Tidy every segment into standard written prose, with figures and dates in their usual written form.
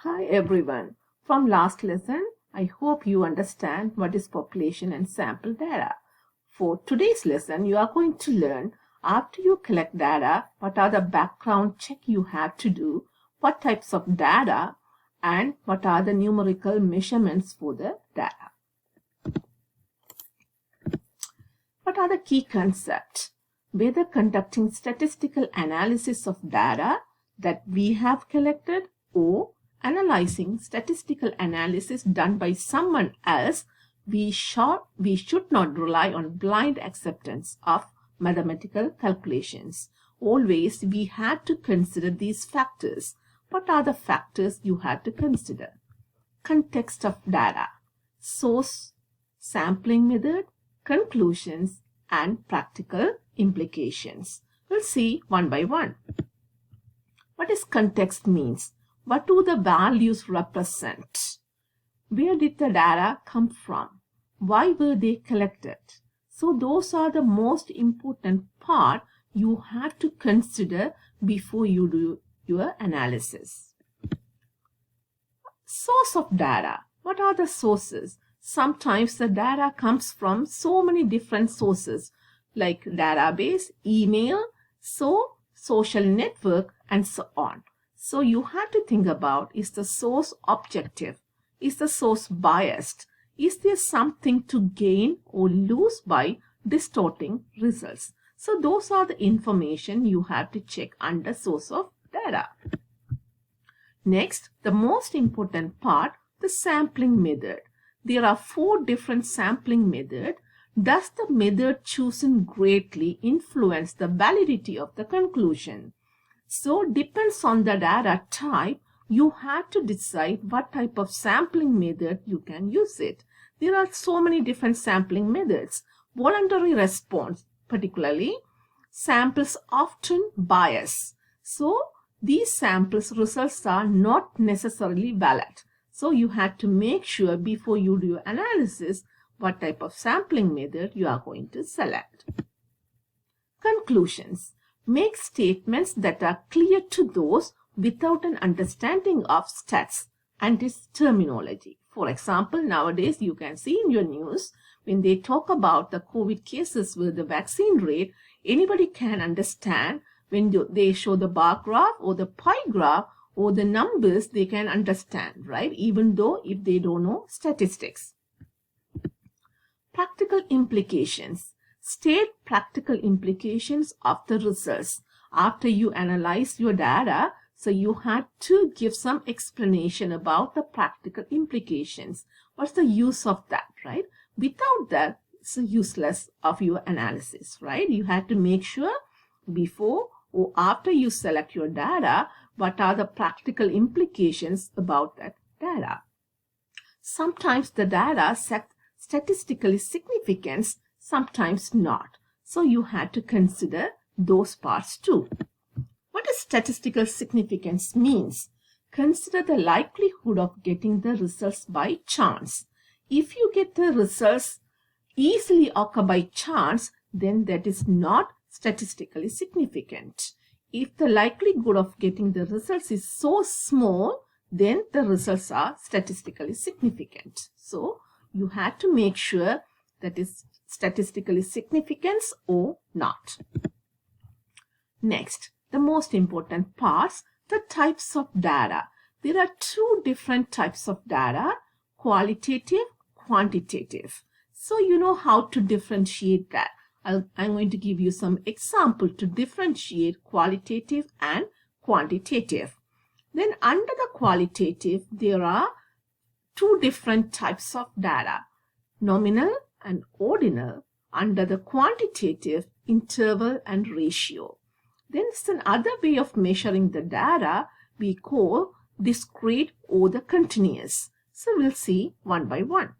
Hi everyone. From last lesson, I hope you understand what is population and sample data. For today's lesson, you are going to learn after you collect data, what are the background check you have to do, what types of data, and what are the numerical measurements for the data. What are the key concepts? Whether conducting statistical analysis of data that we have collected or analyzing statistical analysis done by someone else, we should not rely on blind acceptance of mathematical calculations. Always we had to consider these factors. What are the factors you had to consider? Context of data, source, sampling method, conclusions, and practical implications. We'll see one by one. What is context means? What do the values represent? Where did the data come from? Why were they collected? So those are the most important part you have to consider before you do your analysis. Source of data. What are the sources? Sometimes the data comes from so many different sources like database, email, social network, and so on. So you have to think about, is the source objective? Is the source biased? Is there something to gain or lose by distorting results? So those are the information you have to check under source of data. Next, the most important part, the sampling method. There are 4 different sampling methods. Does the method chosen greatly influence the validity of the conclusion? So depends on the data type, you have to decide what type of sampling method you can use it. There are so many different sampling methods. Voluntary response, particularly, samples often bias. So these samples results are not necessarily valid. So you have to make sure before you do your analysis what type of sampling method you are going to select. Conclusions. Make statements that are clear to those without an understanding of stats and its terminology. For example, nowadays you can see in your news when they talk about the COVID cases with the vaccine rate, anybody can understand when they show the bar graph or the pie graph or the numbers, they can understand, right? Even though if they don't know statistics. Practical implications. State practical implications of the results. After you analyze your data, so you had to give some explanation about the practical implications. What's the use of that, right? Without that, it's useless of your analysis, right? You had to make sure before or after you select your data, what are the practical implications about that data. Sometimes the data statistically significant, sometimes not. So you had to consider those parts too. What does statistical significance means? Consider the likelihood of getting the results by chance. If you get the results easily occur by chance, then that is not statistically significant. If the likelihood of getting the results is so small, then the results are statistically significant. So you had to make sure that is statistically significant or not. Next, the most important parts, the types of data. There are 2 different types of data, qualitative, quantitative. So you know how to differentiate that. I'm going to give you some example to differentiate qualitative and quantitative. Then under the qualitative, there are 2 different types of data, nominal and ordinal. Under the quantitative, interval and ratio. Then it's another way of measuring the data we call discrete or the continuous. So we'll see one by one.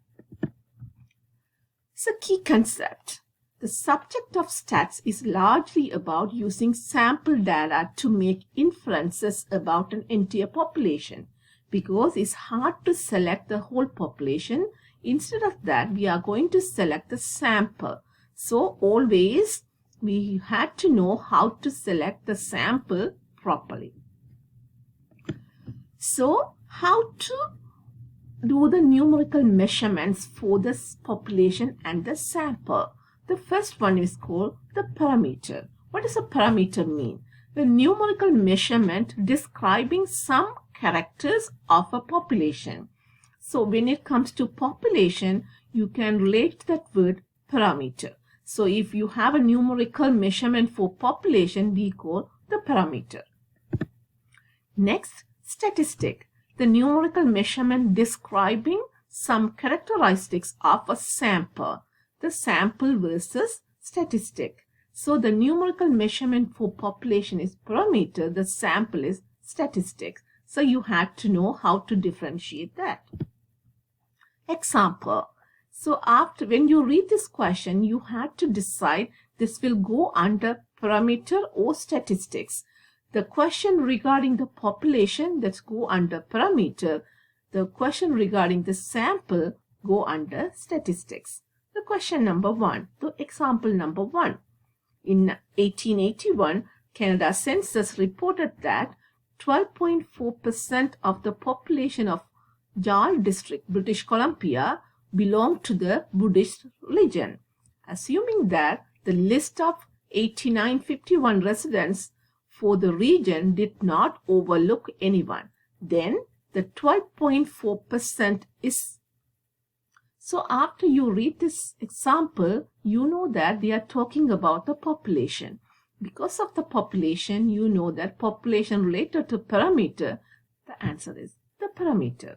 It's a key concept. The subject of stats is largely about using sample data to make inferences about an entire population because it's hard to select the whole population. Instead of that, we are going to select the sample. So always we had to know how to select the sample properly. So how to do the numerical measurements for this population and the sample. The first one is called the parameter. What does a parameter mean? The numerical measurement describing some characters of a population. So when it comes to population, you can relate to that word parameter. So if you have a numerical measurement for population, we call the parameter. Next, statistic. The numerical measurement describing some characteristics of a sample. The sample versus statistic. So the numerical measurement for population is parameter, the sample is statistics. So you have to know how to differentiate that. Example. So when you read this question, you have to decide this will go under parameter or statistics. The question regarding the population, that's go under parameter. The question regarding the sample go under statistics. The question number 1, the example number 1. In 1881, Canada census reported that 12.4% of the population of Jarl District, British Columbia, belonged to the Buddhist religion. Assuming that the list of 8951 residents for the region did not overlook anyone, then the 12.4% is. So after you read this example, you know that they are talking about the population. Because of the population, you know that population related to parameter, the answer is the parameter.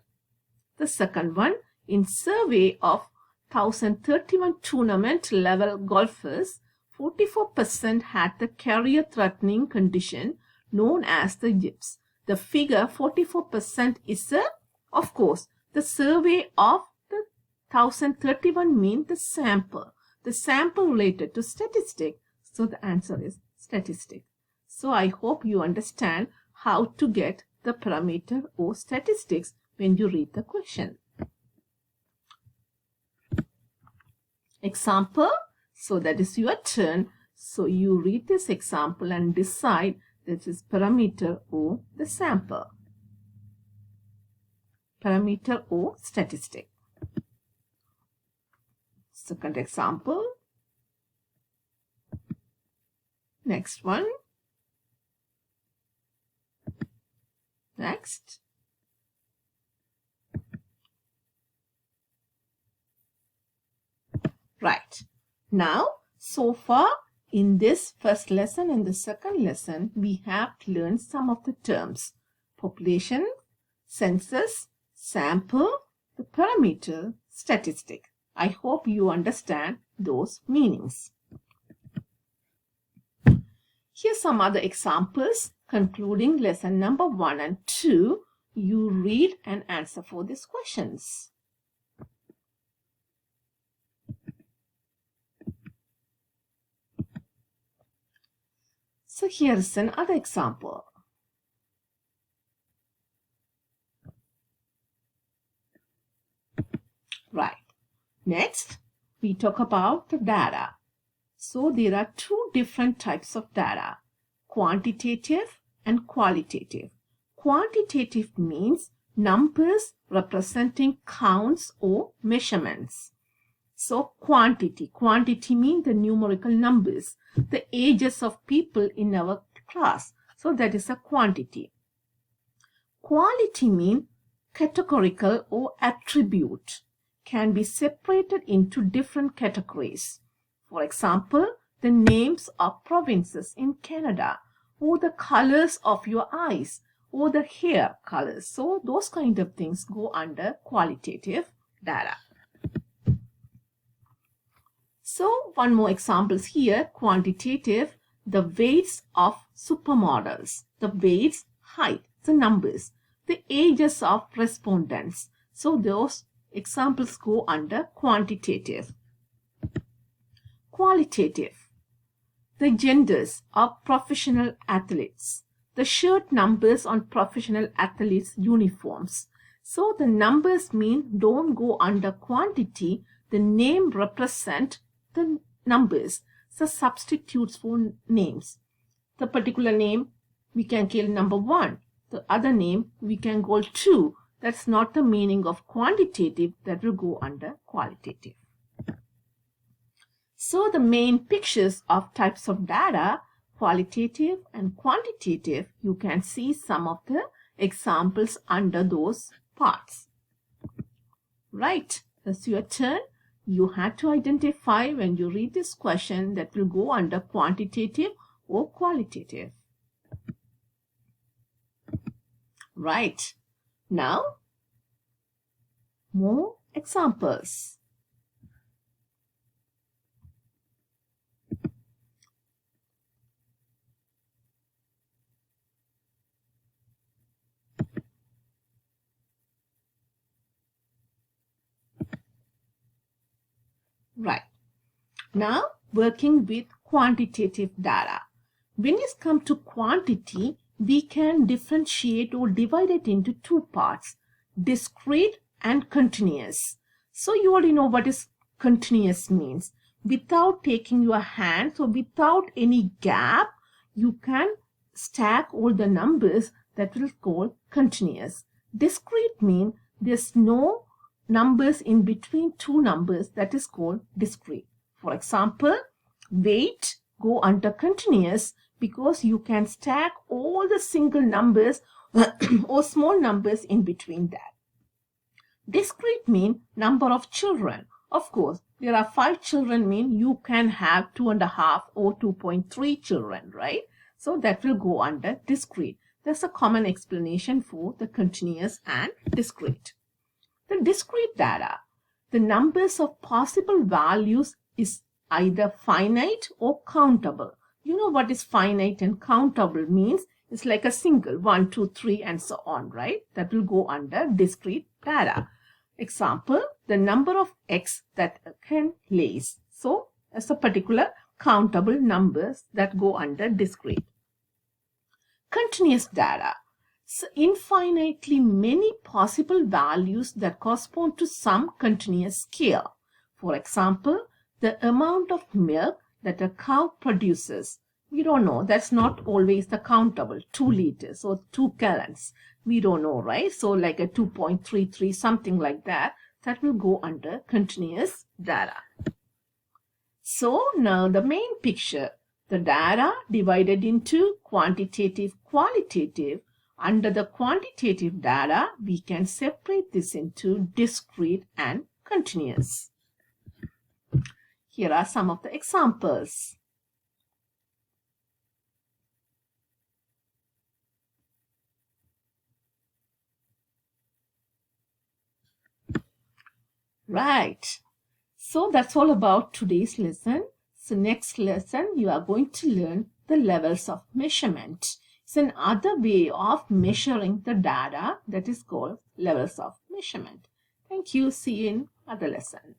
The second one, in survey of 1031 tournament level golfers, 44% had the career-threatening condition known as the yips. The figure 44% is, of course, the survey of the 1031 means the sample. The sample related to statistic. So the answer is statistic. So I hope you understand how to get the parameter or statistics when you read the question. Example. So that is your turn. So you read this example and decide this is parameter or the sample. Parameter or statistic. Second example. Next one. Next. Right. Now, so far in this first lesson and the second lesson, we have learned some of the terms. Population, census, sample, the parameter, statistic. I hope you understand those meanings. Here's some other examples concluding lesson number 1 and 2. You read and answer for these questions. So here's another example. Right. Next, we talk about the data. So there are two different types of data, quantitative and qualitative. Quantitative means numbers representing counts or measurements. So quantity means the numerical numbers, the ages of people in our class. So that is a quantity. Quality means categorical or attribute, can be separated into different categories. For example, the names of provinces in Canada, or the colors of your eyes, or the hair colors. So those kind of things go under qualitative data. So one more examples here, quantitative, the weights of supermodels, the weights, height, the numbers, the ages of respondents. So those examples go under quantitative. Qualitative, the genders of professional athletes, the shirt numbers on professional athletes' uniforms. So the numbers mean don't go under quantity, the name represent the numbers, so substitutes for names. The particular name we can call number 1, the other name we can call 2, That's not the meaning of quantitative. That will go under qualitative. So the main pictures of types of data, qualitative and quantitative, you can see some of the examples under those parts. Right, that's your turn. You have to identify when you read this question that will go under quantitative or qualitative. Right, now more examples. Right. Now, working with quantitative data. When it comes to quantity, we can differentiate or divide it into two parts, discrete and continuous. So you already know what is continuous means. Without taking your hands or without any gap, you can stack all the numbers. That will call continuous. Discrete means there's no numbers in between two numbers. That is called discrete. For example, weight go under continuous because you can stack all the single numbers or small numbers in between that. Discrete mean number of children. Of course, there are 5 children mean you can have 2.5 or 2.3 children, right? So that will go under discrete. That's a common explanation for the continuous and discrete. The discrete data, the numbers of possible values is either finite or countable. You know what is finite and countable means? It's like a single, 1, 2, 3 and so on, right? That will go under discrete data. Example, the number of eggs that can lays. So, as a particular countable numbers that go under discrete. Continuous data. So infinitely many possible values that correspond to some continuous scale. For example, the amount of milk that a cow produces. We don't know. That's not always the countable. 2 liters or 2 gallons. We don't know, right? So like a 2.33, something like that. That will go under continuous data. So now the main picture. The data divided into quantitative, qualitative. Under the quantitative data, we can separate this into discrete and continuous. Here are some of the examples. Right. So that's all about today's lesson. So next lesson, you are going to learn the levels of measurement. It's another way of measuring the data that is called levels of measurement. Thank you. See you in other lesson.